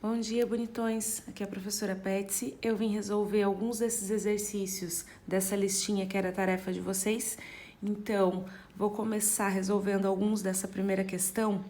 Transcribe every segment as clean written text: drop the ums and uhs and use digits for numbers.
Bom dia, bonitões! Aqui é a professora Petsy. Eu vim resolver alguns desses exercícios dessa listinha que era a tarefa de vocês. Então, vou começar resolvendo alguns dessa primeira questão,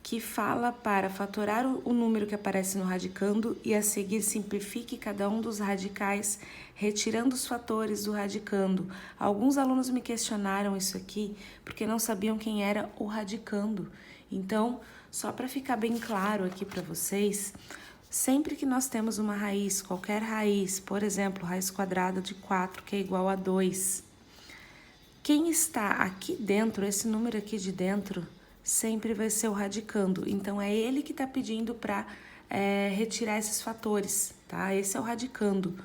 que fala para fatorar o número que aparece no radicando e a seguir simplifique cada um dos radicais, retirando os fatores do radicando. Alguns alunos me questionaram isso aqui porque não sabiam quem era o radicando. Então, só para ficar bem claro aqui para vocês, sempre que nós temos uma raiz, qualquer raiz, por exemplo, raiz quadrada de 4, que é igual a 2, quem está aqui dentro, esse número aqui de dentro, sempre vai ser o radicando. Então, é ele que está pedindo para retirar esses fatores, tá? Esse é o radicando.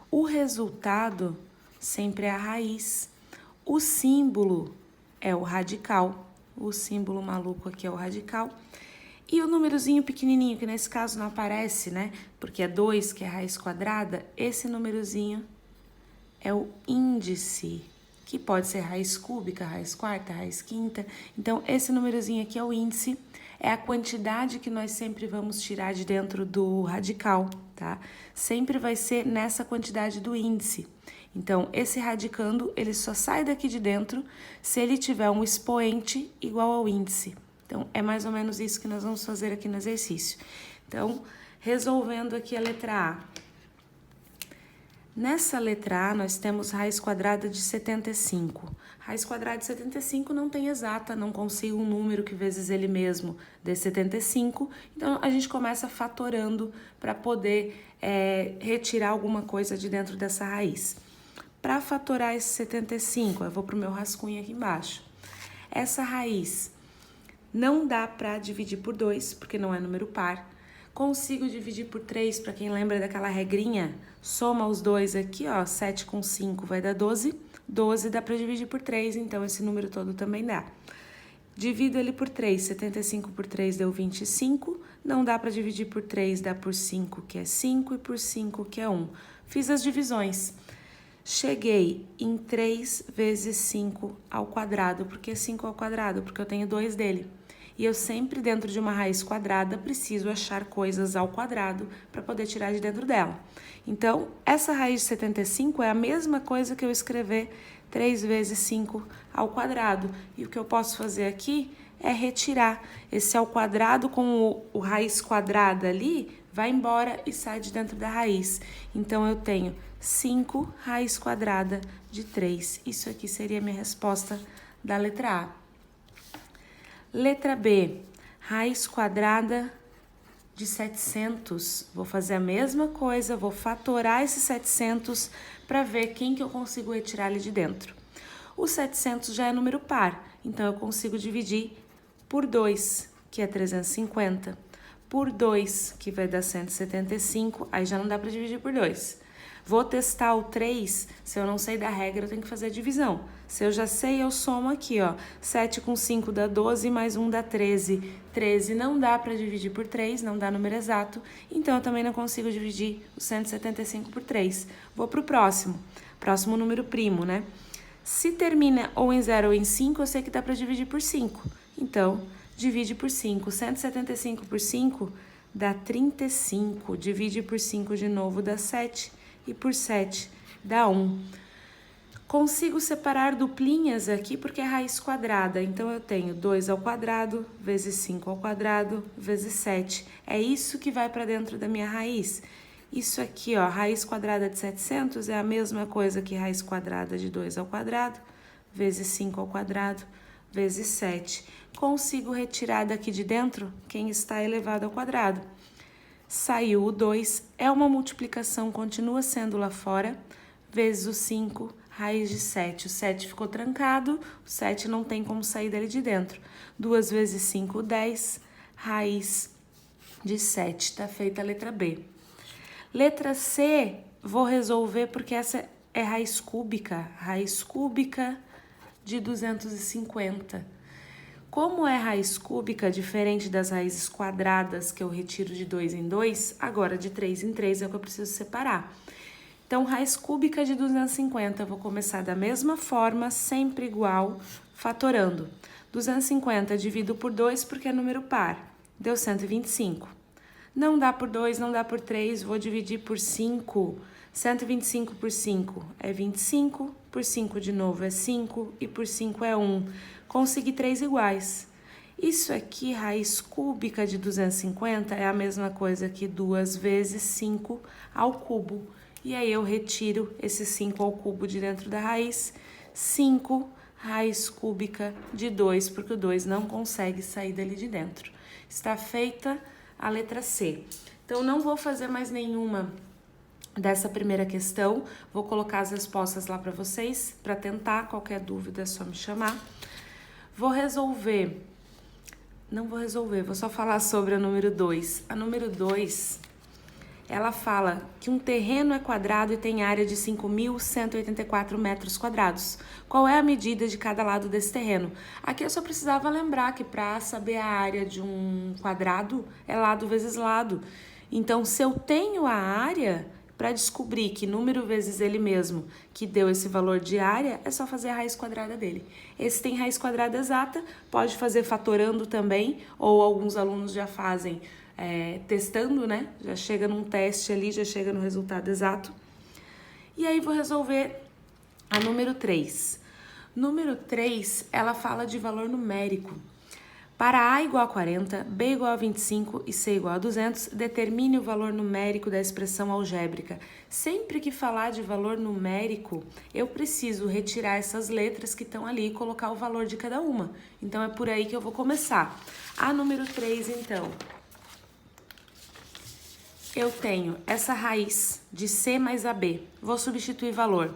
O resultado sempre é a raiz. O símbolo é o radical. O símbolo maluco aqui é o radical. E o númerozinho pequenininho, que nesse caso não aparece, né? Porque é 2, que é a raiz quadrada. Esse númerozinho é o índice, que pode ser raiz cúbica, raiz quarta, raiz quinta. Então, esse númerozinho aqui é o índice, é a quantidade que nós sempre vamos tirar de dentro do radical, tá? Sempre vai ser nessa quantidade do índice. Então, esse radicando, ele só sai daqui de dentro se ele tiver um expoente igual ao índice. Então, é mais ou menos isso que nós vamos fazer aqui no exercício. Então, resolvendo aqui a letra A. Nessa letra A, nós temos raiz quadrada de 75. Raiz quadrada de 75 não tem exata, não consigo um número que vezes ele mesmo dê 75. Então, a gente começa fatorando para poder retirar alguma coisa de dentro dessa raiz. Para fatorar esse 75, eu vou para o meu rascunho aqui embaixo. Essa raiz não dá para dividir por 2, porque não é número par. Consigo dividir por 3, para quem lembra daquela regrinha, soma os dois aqui, ó, 7 com 5 vai dar 12. 12 dá para dividir por 3, então esse número todo também dá. Divido ele por 3, 75 por 3 deu 25, não dá para dividir por 3, dá por 5, que é 5, e por 5, que é 1. Fiz as divisões. Cheguei em 3 vezes 5 ao quadrado. Por que 5 ao quadrado? Porque eu tenho 2 dele. E eu sempre, dentro de uma raiz quadrada, preciso achar coisas ao quadrado para poder tirar de dentro dela. Então, essa raiz de 75 é a mesma coisa que eu escrever 3 vezes 5 ao quadrado. E o que eu posso fazer aqui é retirar esse ao quadrado com o raiz quadrada ali, vai embora e sai de dentro da raiz. Então, eu tenho 5 raiz quadrada de 3. Isso aqui seria a minha resposta da letra A. Letra B, raiz quadrada de 700. Vou fazer a mesma coisa, vou fatorar esses 700 para ver quem que eu consigo retirar ali de dentro. O 700 já é número par, então eu consigo dividir por 2, que é 350. Por 2, que vai dar 175, aí já não dá para dividir por 2. Vou testar o 3, se eu não sei da regra, eu tenho que fazer a divisão. Se eu já sei, eu somo aqui, ó. 7 com 5 dá 12, mais 1 dá 13. 13 não dá para dividir por 3, não dá número exato, então eu também não consigo dividir o 175 por 3. Vou pro próximo. Próximo número primo, né? Se termina ou em 0 ou em 5, eu sei que dá para dividir por 5. Então, divide por 5. 175 por 5 dá 35. Divide por 5 de novo dá 7. E por 7 dá 1. Consigo separar duplinhas aqui porque é raiz quadrada. Então, eu tenho 2 ao quadrado, vezes 5 ao quadrado, vezes 7. É isso que vai para dentro da minha raiz. Isso aqui, ó, raiz quadrada de 700 é a mesma coisa que raiz quadrada de 2 ao quadrado, vezes 5 ao quadrado, vezes 7. Consigo retirar daqui de dentro quem está elevado ao quadrado. Saiu o 2, é uma multiplicação, continua sendo lá fora, vezes o 5, raiz de 7. O 7 ficou trancado, o 7 não tem como sair dele de dentro. 2 vezes 5, 10, raiz de 7. Tá feita a letra B. Letra C, vou resolver porque essa é raiz cúbica de 250. Como é raiz cúbica, diferente das raízes quadradas que eu retiro de 2 em 2, agora de 3 em 3 é o que eu preciso separar. Então, raiz cúbica de 250, eu vou começar da mesma forma, sempre igual, fatorando. 250 divido por 2 porque é número par, deu 125. Não dá por 2, não dá por 3, vou dividir por 5. 125 por 5 é 25, por 5 de novo é 5 e por 5 é 1. Consegui 3 iguais. Isso aqui, raiz cúbica de 250, é a mesma coisa que 2 vezes 5 ao cubo. E aí eu retiro esse 5 ao cubo de dentro da raiz, 5 raiz cúbica de 2, porque o 2 não consegue sair dali de dentro. Está feita a letra C. Então, não vou fazer mais nenhuma dessa primeira questão, vou colocar as respostas lá para vocês, para tentar, qualquer dúvida é só me chamar. Vou resolver, não vou resolver, vou só falar sobre a número 2. A número 2, ela fala que um terreno é quadrado e tem área de 5.184 metros quadrados. Qual é a medida de cada lado desse terreno? Aqui eu só precisava lembrar que para saber a área de um quadrado é lado vezes lado. Então, se eu tenho a área, para descobrir que número vezes ele mesmo que deu esse valor de área, é só fazer a raiz quadrada dele. Esse tem raiz quadrada exata, pode fazer fatorando também, ou alguns alunos já fazem testando, né? Já chega num teste ali, já chega no resultado exato. E aí vou resolver a número 3. Número 3, ela fala de valor numérico. Para A igual a 40, B igual a 25 e C igual a 200, determine o valor numérico da expressão algébrica. Sempre que falar de valor numérico, eu preciso retirar essas letras que estão ali e colocar o valor de cada uma. Então, é por aí que eu vou começar. A número 3, então, eu tenho essa raiz de C mais AB. Vou substituir valor.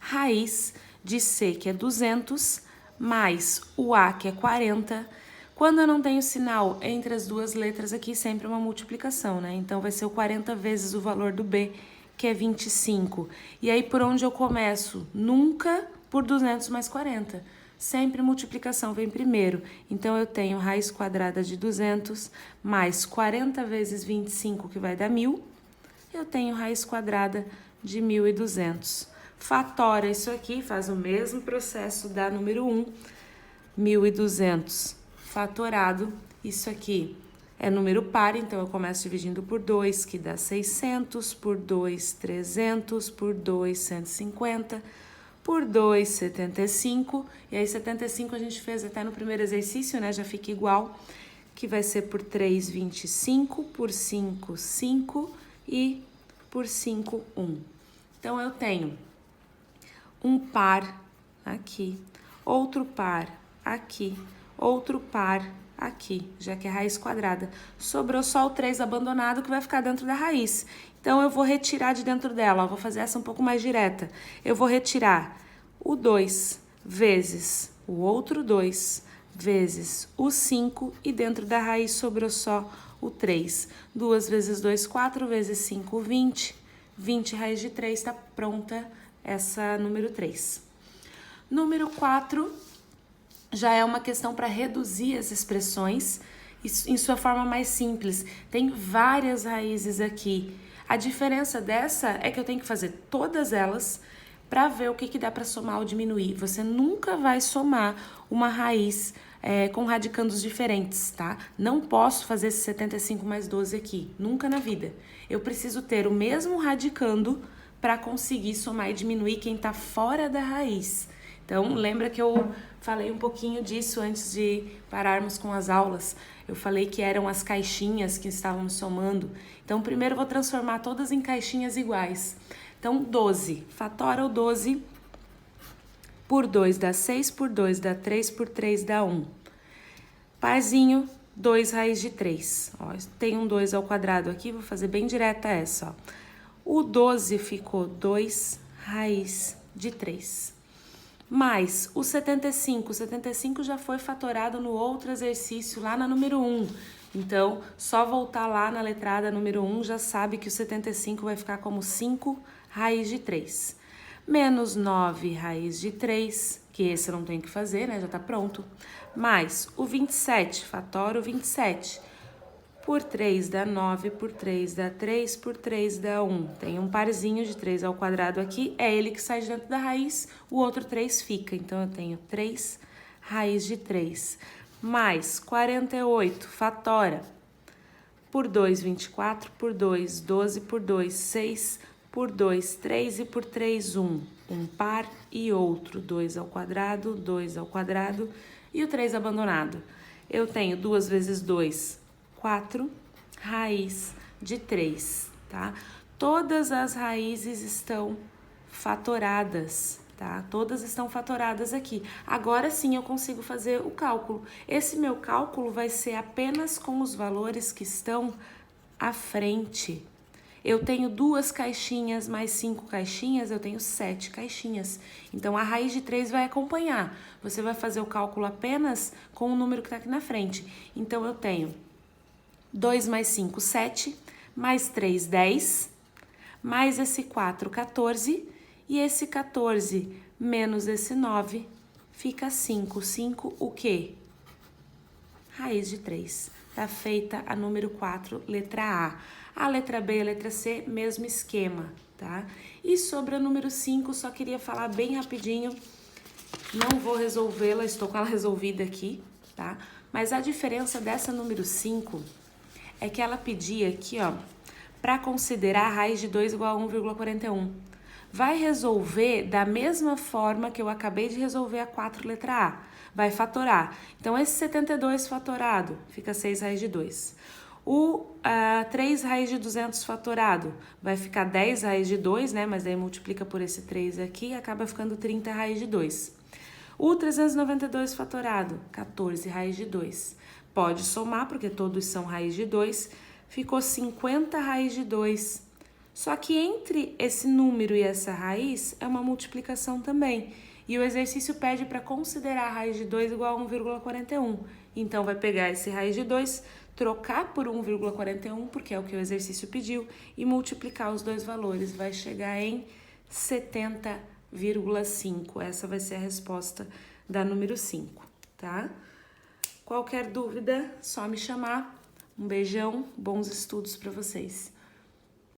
Raiz de C, que é 200, mais o A, que é 40. Quando eu não tenho sinal entre as duas letras aqui, sempre uma multiplicação, né? Então, vai ser o 40 vezes o valor do B, que é 25. E aí, por onde eu começo? Nunca por 200 mais 40. Sempre multiplicação vem primeiro. Então, eu tenho raiz quadrada de 200 mais 40 vezes 25, que vai dar 1.000. Eu tenho raiz quadrada de 1.200. Fatora isso aqui, faz o mesmo processo da número 1, 1.200. Fatorado, isso aqui é número par, então eu começo dividindo por 2, que dá 600, por 2, 300, por 2, 150, por 2, 75, e aí 75 a gente fez até no primeiro exercício, né, já fica igual, que vai ser por 3, 25, por 5, 5 e por 5, 1. Então, eu tenho um par aqui, outro par aqui, outro par aqui, já que é raiz quadrada. Sobrou só o 3 abandonado que vai ficar dentro da raiz. Então, eu vou retirar de dentro dela, ó, vou fazer essa um pouco mais direta. Eu vou retirar o 2 vezes o outro 2 vezes o 5 e dentro da raiz sobrou só o 3. 2 vezes 2, 4 vezes 5, 20. 20 raiz de 3, está pronta essa número 3. Número 4... já é uma questão para reduzir as expressões em sua forma mais simples. Tem várias raízes aqui. A diferença dessa é que eu tenho que fazer todas elas para ver o que dá para somar ou diminuir. Você nunca vai somar uma raiz com radicandos diferentes, tá? Não posso fazer esse 75 mais 12 aqui, nunca na vida. Eu preciso ter o mesmo radicando para conseguir somar e diminuir quem está fora da raiz. Então, lembra que eu falei um pouquinho disso antes de pararmos com as aulas. Eu falei que eram as caixinhas que estávamos somando. Então, primeiro eu vou transformar todas em caixinhas iguais. Então, 12. Fatora o 12 por 2 dá 6, por 2 dá 3, por 3 dá 1. Parzinho, 2 raiz de 3. Ó, tem um 2 ao quadrado aqui, vou fazer bem direta essa. Ó. O 12 ficou 2 raiz de 3. Mais o 75. O 75 já foi fatorado no outro exercício, lá na número 1. Então, só voltar lá na letrada número 1, já sabe que o 75 vai ficar como 5 raiz de 3. Menos 9 raiz de 3, que esse eu não tenho que fazer, né? Já tá pronto. Mais o 27, fatora o 27. Por 3 dá 9, por 3 dá 3, por 3 dá 1. Tem um parzinho de 3 ao quadrado aqui, é ele que sai de dentro da raiz, o outro 3 fica. Então, eu tenho 3 raiz de 3. Mais 48, fatora. por 2, 24, por 2, 12, por 2, 6, por 2, 3 e por 3, 1. Um par e outro, 2 ao quadrado, 2 ao quadrado e o 3 abandonado. Eu tenho 2 vezes 2, 4, raiz de 3, tá? Todas as raízes estão fatoradas, tá? Todas estão fatoradas aqui. Agora sim eu consigo fazer o cálculo. Esse meu cálculo vai ser apenas com os valores que estão à frente. Eu tenho 2 caixinhas mais 5 caixinhas, eu tenho 7 caixinhas. Então, a raiz de 3 vai acompanhar. Você vai fazer o cálculo apenas com o número que está aqui na frente. Então, eu tenho 2 mais 5, 7, mais 3, 10, mais esse 4, 14, e esse 14 menos esse 9 fica 5. 5 o quê? Raiz de 3. Tá feita a número 4, letra A. A letra B e a letra C, mesmo esquema, tá? E sobre a número 5, só queria falar bem rapidinho. Não vou resolvê-la, estou com ela resolvida aqui, tá? Mas a diferença dessa número 5 é que ela pedia aqui, ó, para considerar a raiz de 2 igual a 1,41. Vai resolver da mesma forma que eu acabei de resolver a 4, letra A. Vai fatorar. Então, esse 72 fatorado fica 6 raiz de 2. O 3 raiz de 200 fatorado vai ficar 10 raiz de 2, né? Mas aí multiplica por esse 3 aqui e acaba ficando 30 raiz de 2. O 392 fatorado, 14 raiz de 2. Pode somar, porque todos são raiz de 2. Ficou 50 raiz de 2. Só que entre esse número e essa raiz é uma multiplicação também. E o exercício pede para considerar a raiz de 2 igual a 1,41. Então, vai pegar esse raiz de 2, trocar por 1,41, porque é o que o exercício pediu, e multiplicar os dois valores. Vai chegar em 70,5. Essa vai ser a resposta da número 5, tá? Qualquer dúvida, só me chamar. Um beijão, bons estudos para vocês.